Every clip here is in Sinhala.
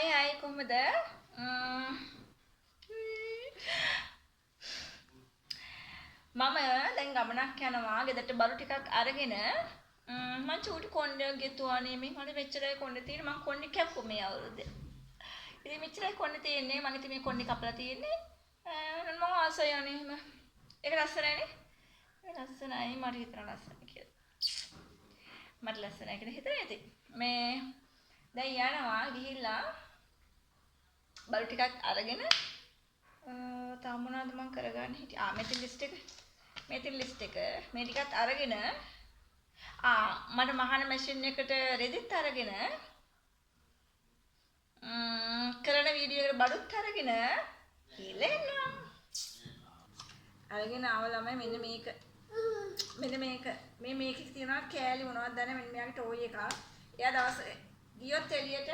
Hai කොහමද? මම දැන් ගමනක් යනවා. ගෙදරට බරු ටිකක් අරගෙන මම චූටි කොණ්ඩයක් ගෙතුවානේ. මේ මට මෙච්චරයි කොණ්ඩේ තියෙන්නේ. මම කොණ්ඩේ කැප්පු මේ අවුරුද්දේ. ඉතින් මෙච්චරයි කොණ්ඩේ තියෙන්නේ. මම ඉතින් මේ කොණ්ඩේ කපලා තියෙන්නේ. මම ආසයි යන්නේ එහෙම. ඒක ලස්සනයිනේ. මේ ලස්සනයි මට හිතන ලස්සනයි කියලා. මට ලස්සනයි කියලා හිතන්නේ ඉතින්. මේ දැන් යනවා ගිහිල්ලා බරු ටිකක් අරගෙන තාම මොනවද මම කරගන්න හිටියේ මෙතන ලිස්ට් එක මේ ටිකත් අරගෙන මට මහන මැෂින් එකට රෙදිත් අරගෙන කරන වීඩියෝ එකට බඩුත් අරගෙන කියලා අරගෙන ආව ළමයි මෙන්න මේක මේකේ තියෙනවා කෑලි මොනවද දන්නේ මෙන්න මෙයාගේ ටෝයි එක එයා දවස් ගියොත් එළියට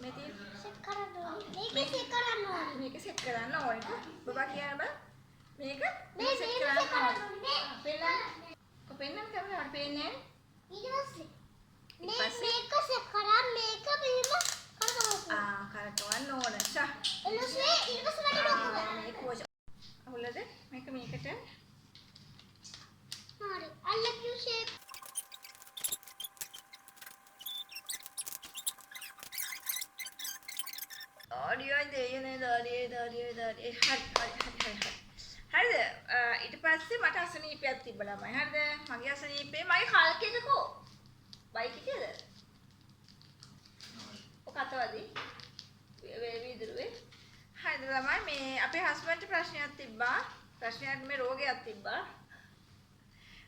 මේක සෙට් කරන්න ඕනේ. මේක සෙට් කරන්න ඕනේ. බබා කියන බා මේක සෙට් කරන්න ඕනේ. පෙන්නන්න කැමරාවට පේන්නේ ඊට පස්සේ මේක සෙට් කරා මේක බීම කරකවන්න ඕනේ. ෂා එළුසේ ඊට පස්සේ වැඩි ලොකු මේක පොෂ අහුලද මේකට හරි I love you shape හරිද ඊට පස්සේ මට අසනීපයක් තිබ්බ ළමයි හරිද මගේ අසනීපේ මගේ කල්ක එකකෝ බයික් එකේද ඔක අතවදී වීදුරුවේ හරිද ළමයි මේ අපේ හස්බන්ඩ්ට ප්‍රශ්නයක් තිබ්බා මේ රෝගයක් තිබ්බා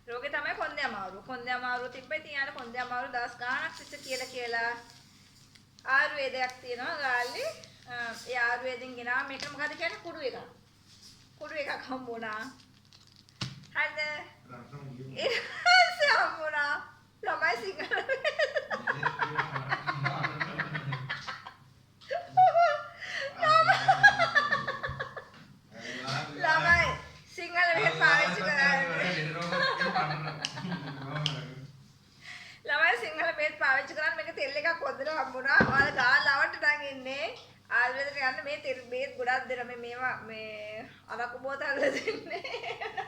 රෝගේ තමයි කොන්දේ අමාරුව තිබ්බා ඉතින් යාට කොන්දේ අමාරුව දවස් ගාණක් තිස්සේ කියලා ආයුර්වේදයක් තියෙනවා ගාල්ලි ඒ ආයුර්වේදෙන් ගෙනාව මේක මොකද කියන්නේ කුඩු එකක් හම්බුණා හරිද ඒ හම්බුණා ළමයි සිංහල ළමයි සිංහල බෙහෙත් පාවිච්චි කරන්නේ මේක තෙල් එකක් හොදට හම්බුණා ඔයාලා ගාලා ලවට නම් ඉන්නේ ආයුර්වේදයට යන්න මේ තෙල් බෙහෙත් ගොඩක් දෙනවා මේවා මේ අරක්කු බෝතල් දෙන්නේ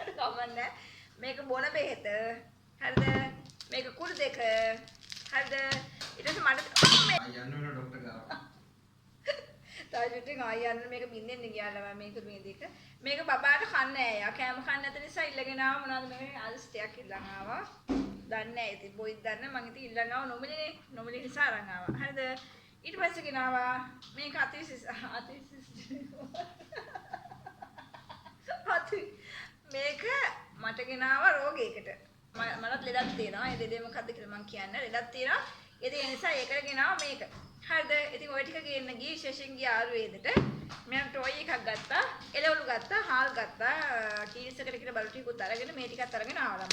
කමන්නේ මේක බොන බෙහෙත හරිද මේක කුඩු දෙක හරිද ඊට පස්සේ මට යන්න වෙන ડોක්ටර් ගාව තාජුටින් ආයන්න මේක බින්දෙන්න ගියාලා මේක මේ දෙක මේක බබාට කන්න ඇයා කෑම කන්න නැති නිසා ඉල්ලගෙන ආව මොනවද මේ ආදිස්ටයක් ඉල්ලන් ආවා දන්නේ නැහැ ඉතින් බොයිත් දන්නේ මං ඉතින් ඉල්ලන් ආව නොමිලේ නිසා අරන් ආවා හරිද ඊට පස්සේ ගෙනාවා මේක මේක මට ගෙනාවා රෝගයකට මලත් ලෙඩක් තියෙනවා ඒ ලෙඩේ මොකද්ද කියලා මං කියන්නේ ලෙඩක් තියෙනවා ඒ නිසා ඒකට ගෙනාවා මේක හරිද ඉතින් ওই ටික ගේන්න ගියේ විශේෂයෙන් ගිය ආයුර්වේදෙට මම ටොයි එකක් ගත්තා එළවලු ගත්තා හාල් ගත්තා කීස් එකට කියලා බලු ටිකකුත් අරගෙන මේ ටිකත් අරගෙන ආවා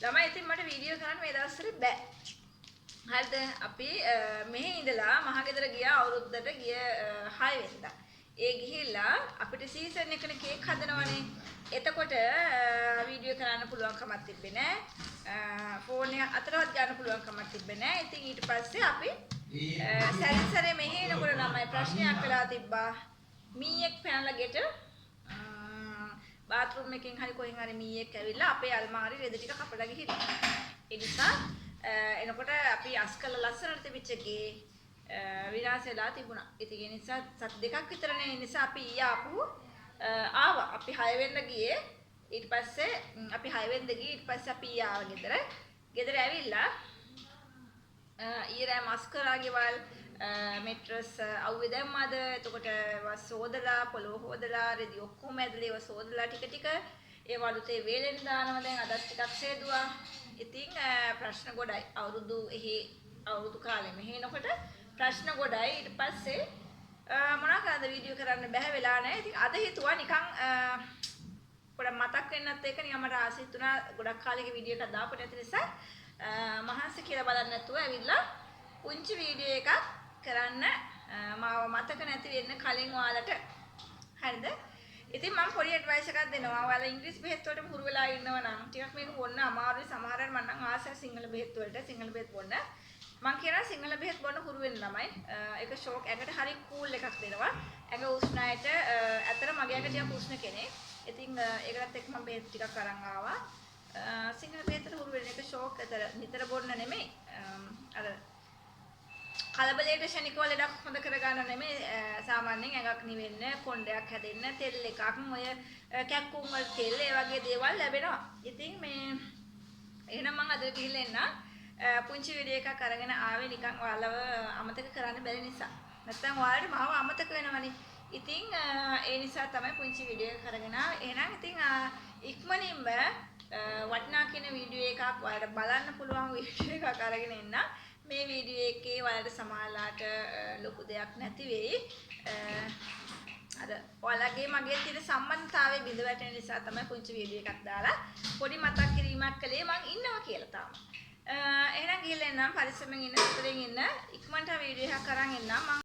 ළමයි ඉතින් මට වීඩියෝ කරන්න මේ දවස්වල බෑ හරිද අපි මෙහි ඉඳලා මහගෙදර ගියා අවුරුද්දට ගිය 6 වෙනිදා. ඒ ගිහිල්ලා අපිට සීසන් එකනේ කේක් හදනවනේ. එතකොට වීඩියෝ කරන්න පුළුවන් කමක් තිබ්බේ නෑ. ෆෝන් එක අතරවත් ගන්න පුළුවන් කමක් තිබ්බේ නෑ. ඉතින් ඊට පස්සේ අපි සැරින් මෙහි එනකොට ළමයි ප්‍රශ්නයක් වෙලා තිබ්බා. මීයක් පැනලා ගෙට බාත්රූම් එකෙන් හරි කොහෙන් හරි මීයක් ඇවිල්ලා අපේ අල්මාරි රෙදි ටික කපලා ගිහින්. ඒ නිසා එනකොට අපි අස් කළ ලස්සනට තිබිච්ච ගේ විනාශ වෙලා තිබුණා. ඉතින් ඒ නිසා සත් දෙකක් විතරනේ ඒ නිසා අපි ආපු ආවා. අපි 6 වෙනිදා ගියේ. ඊට පස්සේ අපි 6 වෙනිදා ගියේ. ඊට පස්සේ අපි ආවා ගෙදර. ගෙදර ඇවිල්ලා ඊරෑ මස්කරා ගෙවල් මෙට්‍රස් අවුවේ දැම්මද? එතකොට වස් හොදලා පොළොව හොදලා රෙදි ඔක්කොම ඇදලා ඒව සෝදලා ටික ඒ වලුතේ වේලෙන් දානවා දැන් අදත් ටිකක් සේදුවා. ඉතින් ප්‍රශ්න ගොඩයි අවුරුදු කාලෙ මෙහෙ එනකොට ප්‍රශ්න ගොඩයි ඊට පස්සේ මොනවා කරන්නද වීඩියෝ කරන්න බැහැ වෙලා නැහැ. ඉතින් අද හිතුවා නිකන් පොඩක් මතක් වෙන්නත් එක නිකන් මට ආසයි තුනා ගොඩක් කාලෙක වීඩියෝ එකක් දාපු නැති නිසා මහන්සි කියලා බලන්න නැතුව ඇවිල්ලා පුංචි වීඩියෝ එකක් කරන්න මාව මතක නැති වෙන්න කලින් ඔයාලට හරිද? ඉතින් මම පොඩි ඇඩ්වයිස් එකක් දෙනවා. ඔයාලා ඉංග්‍රීසි බෙහෙත් වලට හුරු වෙලා ඉන්නව නම් ටිකක් මේක බොන්න අමාරුයි. සමහර අය මම නම් ආසයි සිංහල බෙහෙත් වලට සිංහල බෙහෙත් බොන්න. මං කියනවා සිංහල බෙහෙත් බොන්න හුරු වෙන ළමයි. ඒක ෂෝක් ඇඟට හරි කූල් එකක් දෙනවා. ඇඟ උෂ්ණ අයට ඇතර මගේ ඇඟ ටිකක් උෂ්ණ කෙනෙක්. ඉතින් ඒකත් එක්ක මම බෙහෙත් ටිකක් අරන් ආවා. සිංහල බෙහෙතට හුරු වෙන එක ෂෝක් ඇතර නිතර බොන්න නෙමෙයි. අර කලබලයට ශනිකව ලඩක් හොඳ කරගන්න නෙමෙයි සාමාන්‍යයෙන් ඇඟක් නිවෙන්න, කොණ්ඩයක් හැදෙන්න, තෙල් එකක්, ඔය කැක්කුම් වල තෙල් ඒ වගේ දේවල් ලැබෙනවා. ඉතින් මේ එහෙනම් මම අද ගිහිල්ලා එන්න. පුංචි වීඩියෝ එකක් අරගෙන ආවේ නිකන් ඔයාලව අමතක කරන්න බැරි නිසා. නැත්තම් ඔයාලට මාව අමතක වෙනවනේ. ඉතින් ඒ නිසා තමයි පුංචි වීඩියෝ එකක් අරගෙන ආවේ. එහෙනම් ඉතින් ඉක්මනින්ම වටිනා කියන වීඩියෝ එකක් ඔයාලට බලන්න පුළුවන් වීඩියෝ එකක් අරගෙන එන්න. මේ වීඩියෝ එකේ ඔයාලට සමාලාට ලොකු දෙයක් නැති වෙයි. අර ඔයාලගේ මගේ තියෙන සම්බන්ධතාවය බිඳ වැටෙන නිසා තමයි පුංචි වීඩියෝ එකක් දාලා පොඩි මතක් කිරීමක් කළේ මං ඉන්නවා කියලා තාම. එහෙනම් ගිහලා එන්නම් පරිස්සමෙන් ඉන්න සතුටින් ඉන්න ඉක්මනට වීඩියෝ එකක් අරන් එන්නම්.